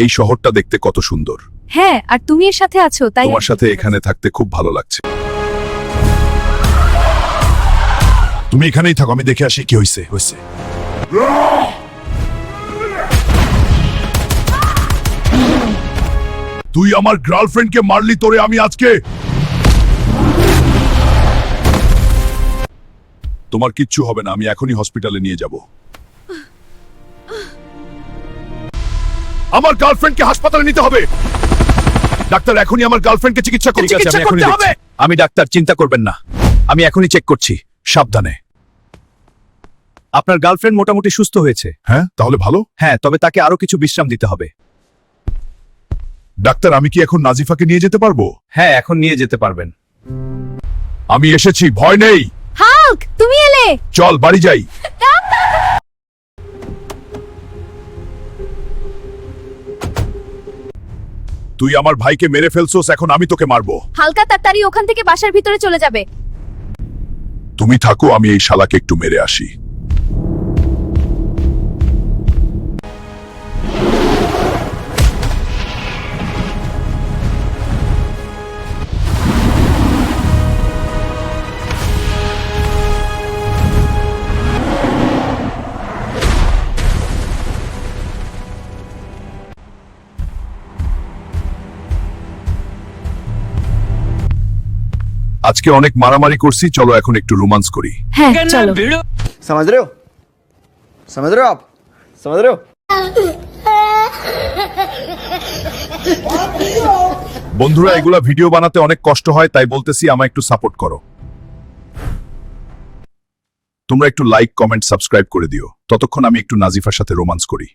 এই শহরটা দেখতে কত সুন্দর। হ্যাঁ, আর তুমি এর সাথে আছো, তাই তোমার সাথে এখানে থাকতে খুব ভালো লাগছে। তুমি এখানেই থাকো, আমি দেখে আসি কি হইছে। তুই আমার গার্লফ্রেন্ডকে মারলি, তোরে আমি আজকে। তোমার কিচ্ছু হবে না, আমি এখনই হসপিটালে নিয়ে যাব। আমার গার্লফ্রেন্ডকে হাসপাতালে নিতে হবে। ডাক্তার, এখনই আমার গার্লফ্রেন্ডকে চিকিৎসা করতে হবে। আমি ডাক্তার, চিন্তা করবেন না, আমি এখনই চেক করছি। সাবধানে। আপনার গার্লফ্রেন্ড মোটামুটি সুস্থ হয়েছে। হ্যাঁ, তাহলে ভালো। হ্যাঁ, তবে তাকে আরো কিছু বিশ্রাম দিতে হবে। ডাক্তার, আমি কি এখন নাজিফাকে নিয়ে যেতে পারবো? হ্যাঁ, এখন নিয়ে যেতে পারবেন। আমি এসেছি, ভয় নেই। হাল্ক, তুমি এলে। চল বাড়ি যাই। তুই আমার ভাইকে মেরে ফেলছোস, এখন আমি তোকে মারবো। হালকা তাড়াতাড়ি ওখান থেকে বাসার ভিতরে চলে যাবে। তুমি থাকো, আমি এই শালাকে একটু মেরে আসি। আজকে অনেক মারামারি করছি, চলো এখন একটু রোমান্স করি। হ্যাঁ, চলো। समझ रहे हो आप समझ रहे हो। বন্ধুরা, এগুলা ভিডিও বানাতে অনেক কষ্ট হয়, তাই বলতেছি আমায় একটু সাপোর্ট করো। তোমরা একটু লাইক, কমেন্ট, সাবস্ক্রাইব করে দিও। ততক্ষণ আমি একটু নাজিফার সাথে রোমান্স করি।